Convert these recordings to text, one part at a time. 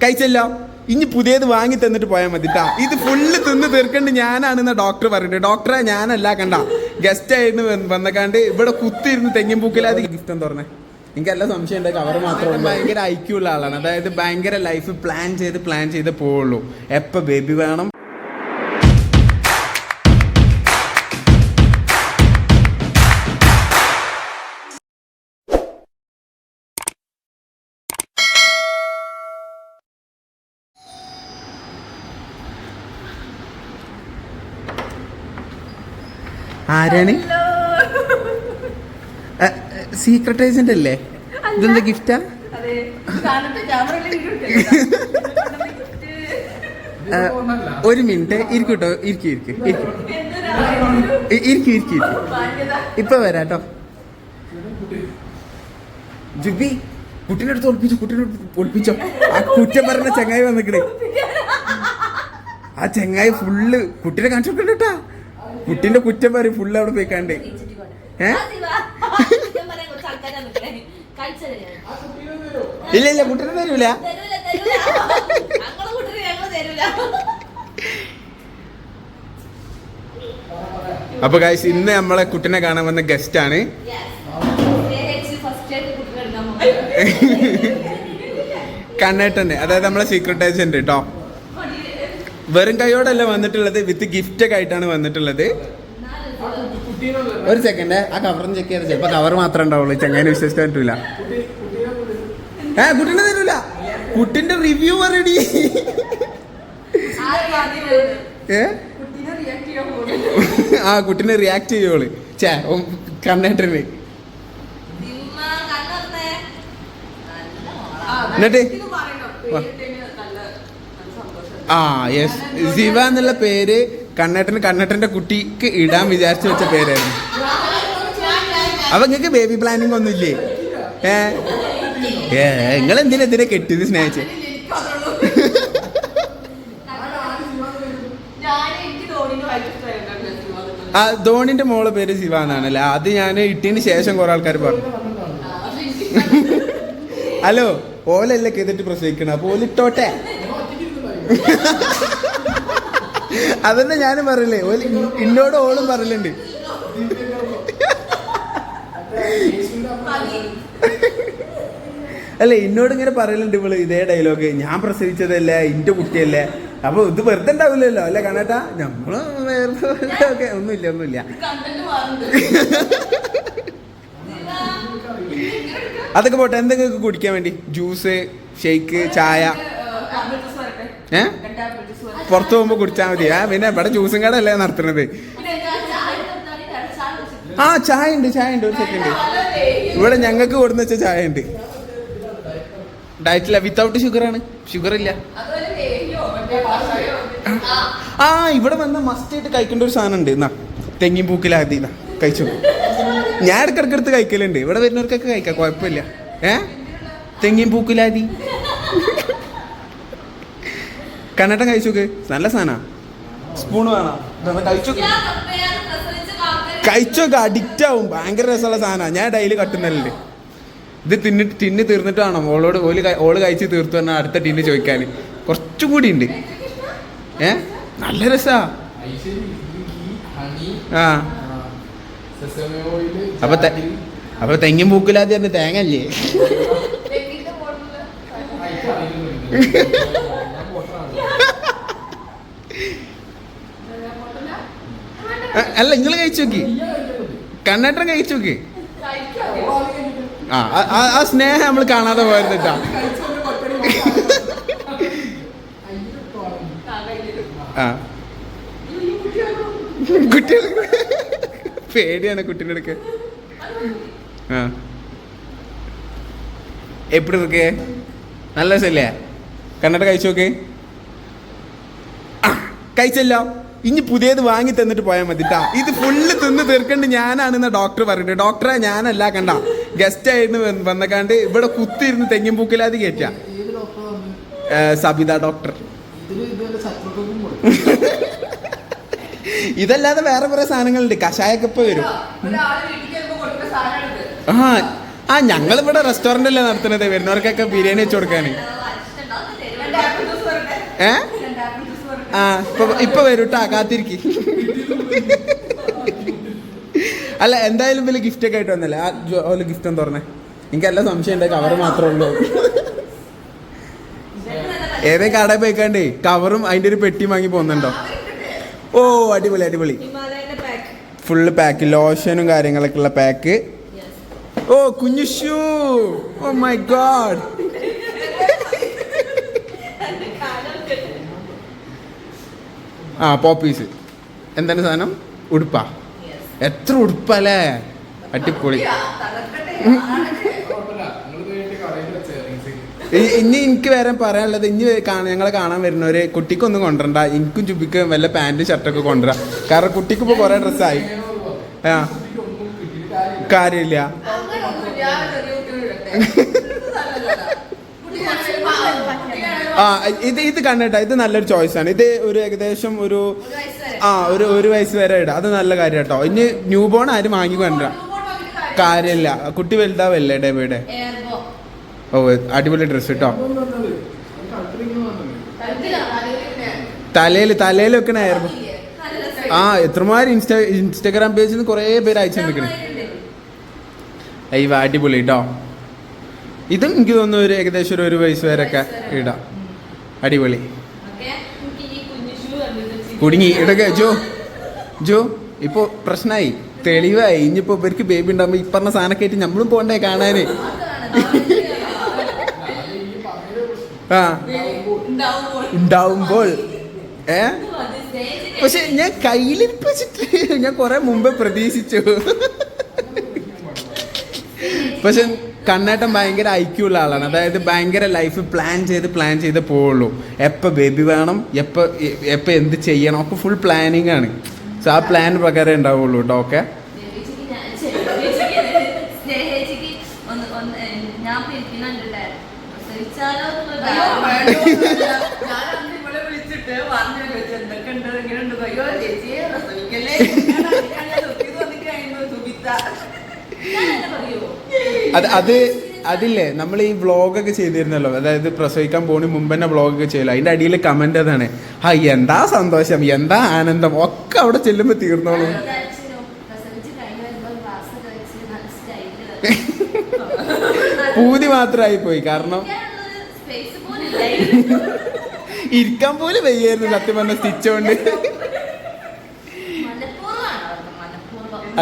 കഴിച്ചല്ലോ, ഇനി പുതിയത് വാങ്ങി തന്നിട്ട് പോയാൽ മതിട്ടാ. ഇത് ഫുള്ള് തിന്ന് തീർക്കേണ്ട ഞാനാണെന്ന ഡോക്ടർ പറയുന്നത്. ഡോക്ടറെ ഞാനല്ല, കണ്ട ഗസ്റ്റ് ആയിരുന്നു വന്നക്കാണ്ട് ഇവിടെ കുത്തിയിരുന്ന് തെങ്ങിൻ പൂക്കിലാതെ ഗിഫ്റ്റ് എന്ന് പറഞ്ഞേ. എനിക്ക് എല്ലാ സംശയം ഉണ്ട്, കവർ മാത്രമല്ല. ഭയങ്കര ഐക്യമുള്ള ആളാണ്, അതായത് ഭയങ്കര ലൈഫ് പ്ലാൻ ചെയ്ത് പോവുള്ളൂ. എപ്പോൾ ബേബി വേണം, ആരാണ് സീക്രട്ട് ഏജന്റ് അല്ലേ? ഇതെന്താ ഗിഫ്റ്റാ? ഒരു മിനിറ്റ് ഇരിക്കൂട്ടോ, ഇരിക്കും ഇപ്പൊ വരാട്ടോ. ജുബി കുട്ടീനെ അടുത്ത് ഒളിപ്പിച്ചോ. ആ കുറ്റം പറഞ്ഞ ചെങ്ങായി വന്നിക്കണേ. ആ ചെങ്ങായി ഫുള്ള് കുട്ടീനെ കാണിച്ചു കൊടുക്കണ്ടാ. കുട്ടീന്റെ കുറ്റം പറയും ഫുള്ള് അവിടെ പോയിക്കാണ്ട്. ഇല്ല കുട്ടീനെ തരൂല. അപ്പൊ ഗൈസ്, ഇന്ന് നമ്മളെ കുട്ടീനെ കാണാൻ വന്ന ഗസ്റ്റ് ആണ്. കണ്ണേട്ടന്റെ, അതായത് നമ്മളെ സീക്രട്ട് ഏജന്റ് കേട്ടോ. വെറും കൈയോടല്ല വന്നിട്ടുള്ളത്, വിത്ത് ഗിഫ്റ്റ് ഒക്കെ ആയിട്ടാണ് വന്നിട്ടുള്ളത്. ഒരു സെക്കൻഡ്, ആ കവറും ചെക്ക് ചെയ്ത് ചിലപ്പോ കവർ മാത്രമേ ഉണ്ടാവുള്ളൂ. ചെങ്ങനെ വിശ്വസിക്കാൻ പറ്റൂല. കുട്ടീനെ തരൂല. കുട്ടിന്റെ റിവ്യൂ പറയടി. ആ കുട്ടീനെ റിയാക്ട് ചെയ്യുള്ളു. കണ്ണേട്ടന് എന്നിട്ട് ആ യെസ്, ശിവ എന്നുള്ള പേര് കണ്ണേട്ടന്റെ കുട്ടിക്ക് ഇടാൻ വിചാരിച്ചു വെച്ച പേരായിരുന്നു. അപ്പൊ നിങ്ങക്ക് ബേബി പ്ലാനിങ് ഒന്നും ഇല്ലേ? നിങ്ങൾ എന്തിനെ കെട്ടിയത് സ്നേഹിച്ച്? ആ ധോണിന്റെ മോളെ പേര് ശിവ എന്നാണല്ലേ? അത് ഞാൻ ഇട്ടതിന് ശേഷം കുറെ ആൾക്കാർ പറഞ്ഞു. ഹലോ, ഓലല്ലേ കേട്ടിട്ട് പ്രസവിക്കണം, അപ്പൊ ഓലിട്ടോട്ടെ. അതന്നെ ഞാനും പറയില്ലേ, ഇന്നോട് ഓളും പറയലുണ്ട്. അല്ല, എന്നോട് ഇങ്ങനെ പറയലുണ്ട് ഇവള് ഇതേ ഡയലോഗ്. ഞാൻ പ്രസവിച്ചതല്ലേ, ഇന്റെ കുട്ടിയല്ലേ, അപ്പൊ ഇത് വെറുതെ ഉണ്ടാവില്ലല്ലോ അല്ലെ കണ്ണേട്ടാ? നമ്മള് വെറുതെ ഒന്നുമില്ല. അതൊക്കെ പോട്ടെ, എന്തെങ്കിലും കുടിക്കാൻ വേണ്ടി ജ്യൂസ്, ഷെയ്ക്ക്, ചായ പുറത്തു പോകുമ്പോ കുടിച്ചാൽ മതി. പിന്നെ ഇവിടെ ജ്യൂസും കട നടത്തുന്നത്. ആ ചായ ഉണ്ട്. ഒരു സെക്കൻഡ്, ഇവിടെ ഞങ്ങൾക്ക് കൊടുന്ന് വെച്ച ചായ ഉണ്ട്. ഡയറ്റില്ല, വിത്തൗട്ട് ഷുഗറാണ്, ഷുഗർ ഇല്ല. ആ ഇവിടെ വന്ന മസ്റ്റ് ആയിട്ട് കഴിക്കേണ്ട ഒരു സാധനം ഉണ്ട്. എന്നാ തെങ്ങിൻ പൂക്കിലാതി കഴിച്ചു. ഞാൻ ഇടക്കിടക്കെടുത്ത് കഴിക്കലുണ്ട്. ഇവിടെ വരുന്നവർക്കൊക്കെ കഴിക്കാം, കുഴപ്പമില്ല. തെങ്ങിൻ പൂക്കിലാതി കണ്ണേട്ടൻ കഴിച്ചോക്ക്, നല്ല സാധന. സ്പൂണ് വേണം, കഴിച്ചോക്ക്, അഡിക്റ്റ് ആവും. ഭയങ്കര രസമുള്ള സാധനമാണ്. ഞാൻ ഡെയിലി കട്ടുന്നല്ലേ. ഇത് തിന്ന് തീർന്നിട്ട് വേണം ഓള് കഴിച്ച് തീർത്തു പറഞ്ഞാൽ അടുത്ത ടീന്ന് ചോദിക്കാൻ. കുറച്ചും കൂടി ഉണ്ട്. നല്ല രസാ. ആ അപ്പൊ തെങ്ങിൻ പൂക്കിലാതെ തന്നെ തേങ്ങ അല്ലേ? അല്ല, നിങ്ങള് കഴിച്ചു നോക്കി, കണ്ണേട്ടൻ കഴിച്ചു നോക്കി. ആ സ്നേഹം നമ്മൾ കാണാതെ പോയിരുന്നിട്ടാ. കുട്ടികൾ പേടിയാണ് കുട്ടീൻ്റെ അടുക്ക്. എപ്പിടി ഇരിക്കേ? നല്ല രസല്ലേ? കണ്ണേട്ടൻ കഴിച്ചു നോക്ക്. കഴിച്ചല്ലോ, ഇനി പുതിയത് വാങ്ങി തന്നിട്ട് പോയാൽ മതിട്ടാ. ഇത് ഫുള്ള് തിന്ന് തീർക്കേണ്ട ഞാനാണെന്ന ഡോക്ടർ പറയുന്നത്. ഡോക്ടറെ ഞാനല്ല, കണ്ട ഗസ്റ്റ് ആയിരുന്നു വന്നക്കാണ്ട് ഇവിടെ കുത്തിയിരുന്ന് തെങ്ങിൻ പൂക്കിലാതി കയറ്റ. സബിത ഡോക്ടർ. ഇതല്ലാതെ വേറെ കുറെ സാധനങ്ങളുണ്ട്. കഷായൊക്കെ ഇപ്പൊ വരും. ഞങ്ങളിവിടെ റെസ്റ്റോറന്റ് അല്ലേ നടത്തുന്നത്, വരുന്നവർക്കൊക്കെ ബിരിയാണി വെച്ച് കൊടുക്കാന്. ഏ ആ ഇപ്പൊ വരൂട്ടാ കാത്തിരിക്കും. അല്ല എന്തായാലും വലിയ ഗിഫ്റ്റ് ഒക്കെ ആയിട്ട് വന്നല്ലേ ആ ഓല് ഗിഫ്റ്റ് എന്ന് പറഞ്ഞേ. എനിക്ക് എല്ലാ സംശയം ഉണ്ട്, കവർ മാത്രമേ ഉള്ളൂ. ഏതെങ്കിലും കടയിൽ പോയിക്കാണ്ടേ കവറും അതിന്റെ ഒരു പെട്ടി വാങ്ങി പോകുന്നുണ്ടോ? ഓ അടിപൊളി അടിപൊളി, ഫുള്ള് പാക്ക്, ലോഷനും കാര്യങ്ങളൊക്കെ ഉള്ള പാക്ക്. ഓ കുഞ്ഞു ഷൂ, ഓ മൈ ഗോഡ്. ആ പോപ്പീസ് എന്താണ് സാധനം? ഉടുപ്പാ? എത്ര ഉടുപ്പല്ലേ, അടിപൊളി. ഇനി എനിക്ക് വേറെ പറയാനുള്ളത്, ഇനി ഞങ്ങളെ കാണാൻ വരുന്നവര് കുട്ടിക്കൊന്നും കൊണ്ടുവരണ്ട, എനിക്കും ചുബിക്കും വല്ല പാൻറ്റും ഷർട്ടൊക്കെ കൊണ്ടുവരാം. കാരണം കുട്ടിക്ക് ഇപ്പൊ കുറെ ഡ്രസ്സായി. ആ കാര്യമില്ല. ആ ഇത് കണ്ടിട്ടാ, ഇത് നല്ലൊരു ചോയ്സാണ്. ഇത് ഒരു ഏകദേശം ഒരു വയസ്സ് വരെ ഇടാം. അത് നല്ല കാര്യം കേട്ടോ. ഇനി ന്യൂ ബോൺ ആരും വാങ്ങി കൊണ്ടുവരാം, കാര്യമില്ല. കുട്ടി വലുതാവല്ലേ ഡേബിയുടെ. ഓ അടിപൊളി ഡ്രസ് കേട്ടോ. തലയിൽ വെക്കണ എയർബോ. ആ എത്രമാര് ഇൻസ്റ്റാഗ്രാം പേജിൽ നിന്ന് കുറെ പേര് അയച്ചിട്ടുണ്ടിരിക്കണേ. അയ്യ അടിപൊളി കേട്ടോ. ഇതും എനിക്ക് തോന്നുന്നു ഒരു ഏകദേശം ഒരു വയസ്സ് വരെയൊക്കെ ഇടാം. അടിപൊളി. കുടുങ്ങി ഇടക ജോ ഇപ്പൊ പ്രശ്നമായി, തെളിവായി. ഇനിയിപ്പോ ഇവർക്ക് ബേബി ഉണ്ടാകുമ്പോ ഈ പറഞ്ഞ സാധനമൊക്കെ ആയിട്ട് നമ്മളും പോണ്ടേ കാണാന്. ആ ഉണ്ടാവുമ്പോൾ പക്ഷെ ഞാൻ കയ്യിലിരിപ്പ് വെച്ചിട്ട് ഞാൻ കുറെ മുമ്പേ പ്രതീക്ഷിച്ചു. പക്ഷെ കണ്ണേട്ടൻ ഭയങ്കര ഐക്യമുള്ള ആളാണ്. അതായത് ഭയങ്കര ലൈഫ് പ്ലാൻ ചെയ്ത് പോവുള്ളൂ. എപ്പോൾ ബേബി വേണം, എപ്പോൾ എന്ത് ചെയ്യണം ഒക്കെ ഫുൾ പ്ലാനിങ് ആണ്. സോ ആ പ്ലാൻ പ്രകാരം ഉണ്ടാവുള്ളൂ കേട്ടോ. ഓക്കെ അതില്ലേ നമ്മൾ ഈ വ്ളോഗൊക്കെ ചെയ്തിരുന്നല്ലോ, അതായത് പ്രസവിക്കാൻ പോണി മുമ്പ് തന്നെ വ്ളോഗൊക്കെ ചെയ്യല്ലോ. അതിന്റെ അടിയിൽ കമന്റ് അതാണ്, ആ എന്താ സന്തോഷം, എന്താ ആനന്ദം ഒക്കെ അവിടെ ചെല്ലുമ്പോ തീർന്നോളൂ. പൂതി മാത്രമായി പോയി. കാരണം ഇരിക്കാൻ പോലും വയ്യായിരുന്നു സത്യം പറഞ്ഞ സ്റ്റിച്ച് കൊണ്ട്.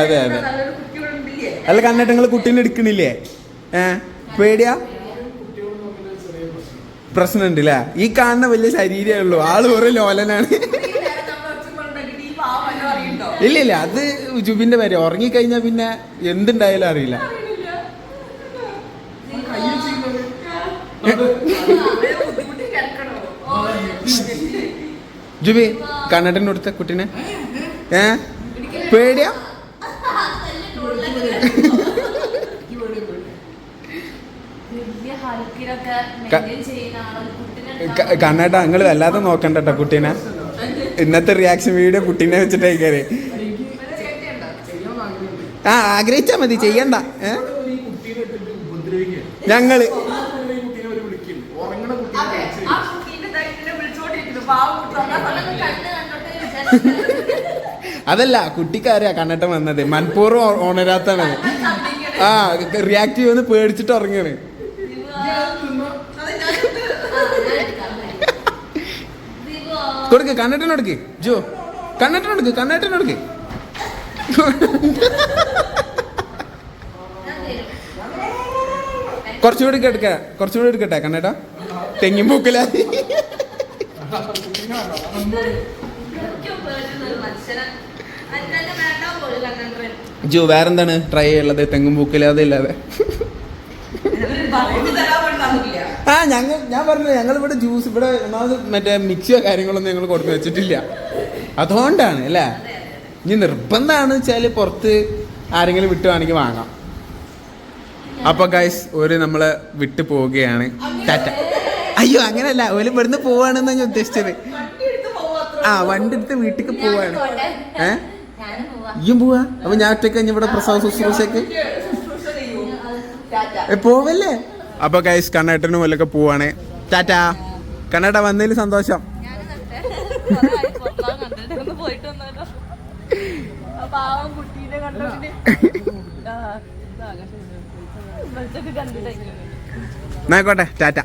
അതെ അതെ. അല്ല കണ്ടിട്ട് നിങ്ങൾ കുട്ടീനെ എടുക്കണില്ലേ? പേടിയാ? പ്രശ്നമുണ്ട് അല്ലേ? ഈ കാണുന്ന വലിയ ശരീരമേ ഉള്ളൂ, ആള് കുറെ ലോലനാണ്. ഇല്ല അത് ജുബിന്റെ പേര്. ഉറങ്ങിക്കഴിഞ്ഞാ പിന്നെ എന്തുണ്ടായാലും അറിയില്ല. ജുബി കണ്ണടന് കൊടുത്ത കുട്ടീനെ പേടിയാ? കണ്ണേട്ട നിങ്ങൾ വല്ലാതെ നോക്കണ്ടട്ടോ കുട്ടീനെ. ഇന്നത്തെ റിയാക്ഷൻ വീഡിയോ കുട്ടീനെ വെച്ചിട്ടേക്കാര്. ആ ആഗ്രഹിച്ചാ മതി, ചെയ്യണ്ട. ഞങ്ങള് അതല്ല കുട്ടിക്കാരാ കണ്ണട്ടം വന്നത്, മനഃപൂർവ്വം ഓണരാത്താണ്. ആ റിയാക്ട് ചെയ്യുമെന്ന് പേടിച്ചിട്ട് ഉറങ്ങാണ്. കൊടുക്ക് കണ്ണട്ടനോടുക്ക് ജോ, കണ്ണട്ടനോടുക്ക്. കുറച്ചുകൂടി എടുക്കട്ടെ കണ്ണേട്ടാ, തെങ്ങിൻ പൂക്കല. ജോ വേറെന്താണ് ട്രൈ ചെയ്യുള്ളത്? തെങ്ങും പൂക്കലാതെ ഇല്ലാതെ. ആ ഞാൻ പറഞ്ഞു ഞങ്ങളിവിടെ ജ്യൂസ് ഇവിടെ ഒന്നാമത് മറ്റേ മിക്സിയോ കാര്യങ്ങളൊന്നും ഞങ്ങൾ കൊടുത്തു വെച്ചിട്ടില്ല. അതുകൊണ്ടാണ് അല്ലേ. ഇനി നിർബന്ധമാണ് വെച്ചാൽ പുറത്ത് ആരെങ്കിലും വിട്ടുവാണെങ്കിൽ വാങ്ങാം. അപ്പൊ ഗൈസ് നമ്മളെ വിട്ടു പോവുകയാണ്. ടാറ്റ. അയ്യോ അങ്ങനല്ല, ഒരു ഇവിടുന്ന് പോവാണെന്നാ ഞാൻ ഉദ്ദേശിച്ചത്. ആ വണ്ടി എടുത്ത് വീട്ടിലേക്ക് പോവാണ്. ഇയും പോവാ? അപ്പൊ ഞാൻ ഒറ്റയ്ക്ക് കഴിഞ്ഞ ഇവിടെ പ്രസവ ശുശ്രൂഷക്ക് പോവല്ലേ? അപ്പൊ ഗൈസ് കണ്ണേട്ടനും വല്ലൊക്കെ പോവാണ്. ടാറ്റ. കണ്ണേട്ട വന്നതിൽ സന്തോഷം. കണ്ടിട്ട് പോയിട്ട് വന്നാലോ പാവം കുട്ടീനെ കണ്ടോണ്ട് കണ്ടിട്ട് ആയിക്കോട്ടെ ടാറ്റ.